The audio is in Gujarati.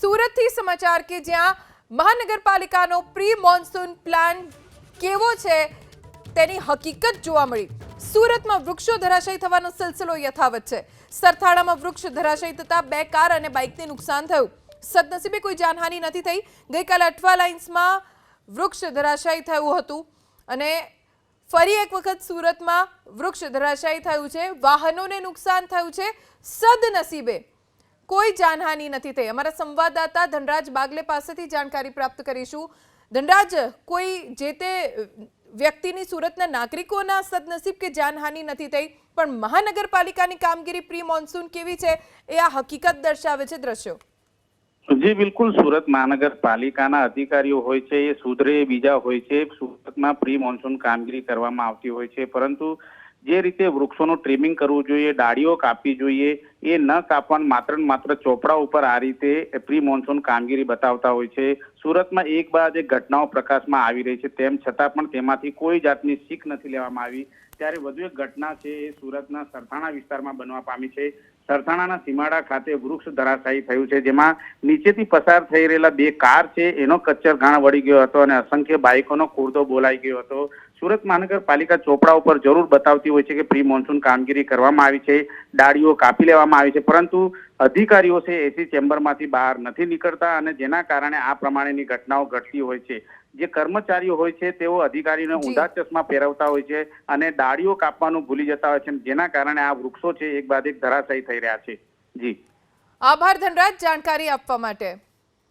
સુરતથી સમાચાર કે જ્યાં મહાનગરપાલિકાનો પ્રી મોન્સૂન પ્લાન કેવો છે તેની હકીકત જોવા મળી। સુરતમાં વૃક્ષો ધરાશયી થવાનો સિલસિલો યથાવત છે। સરથાણામાં વૃક્ષ ધરાશયી થતા 2 કાર અને બાઇકને નુકસાન થયું। સદનસીબે કોઈ જાનહાનિ નથી થઈ। ગઈકાલે અઠવા લાઇન્સમાં વૃક્ષ ધરાશયી થયું હતું અને ફરી એક વખત સુરતમાં વૃક્ષ ધરાશયી થયું છે। વાહનોને નુકસાન થયું છે। સદનસીબે કોઈ જાનહાનિ નથી થઈ। અમારા સંવાદદાતા ધનરાજ બાગલે પાસેથી જાણકારી પ્રાપ્ત કરીશું। ધનરાજ, કોઈ જે તે વ્યક્તિની સુરતના નાગરિકોના સદનસીબ કે જાનહાનિ નથી થઈ, પણ મહાનગરપાલિકાની કામગીરી પ્રી મોન્સૂન કેવી છે એ આ હકીકત દર્શાવે છે દ્રશ્યો। જી બિલકુલ, સુરત મહાનગરપાલિકાના અધિકારીઓ હોય છે એ સુધરે બીજા હોય છે। સુરતમાં પ્રી મોન્સૂન કામગીરી કરવામાં આવતી હોય છે, પરંતુ જે રીતે વૃક્ષોનું ટ્રીમિંગ કરવું જોઈએ, ડાળીઓ કાપવી જોઈએ, એ ન કાપવાનું માત્ર ચોપડા ઉપર આ રીતે પ્રી મોન્સૂન કામગીરી બતાવતા હોય છે। સુરતમાં એક બાદ એક ઘટનાઓ પ્રકાશમાં આવી રહી છે, તેમ છતાં પણ તેમાંથી કોઈ જાતની શીખ નથી લેવામાં આવી। ત્યારે વધુ એક ઘટના છે એ સુરતના સરથાણા વિસ્તારમાં બનવા પામી છે। સરથાણાના સીમાડા ખાતે વૃક્ષ ધરાશાયી થયું છે, જેમાં નીચેથી પસાર થઈ રહેલા 2 કાર છે એનો કચ્ચર ઘાણ વળી ગયો હતો અને અસંખ્ય બાઇકોનો કુરદો બોલાઈ ગયો હતો। સુરત મહાનગરપાલિકા ચોપડા ઉપર જરૂર બતાવતી હોય છે કે પ્રી મોન્સૂન કામગીરી કરવામાં આવી છે, ડાળીઓ કાપી લેવામાં આવી છે, પરંતુ અધિકારીઓ છે એસી ચેમ્બરમાંથી બહાર નથી નીકળતા અને જેના કારણે આ પ્રમાણેની ઘટનાઓ ઘટતી હોય છે। જે કર્મચારીઓ હોય છે તેઓ અધિકારીઓને ઊંધા ચશ્મા પહેરવતા હોય છે અને ડાળીઓ કાપવાનું ભૂલી જતા હોય છે, જેના કારણે આ વૃક્ષો છે એક બાદ એક ધરાશાયી થઈ રહ્યા છે। જી, આભાર ધનરાજ જાણકારી આપવા માટે।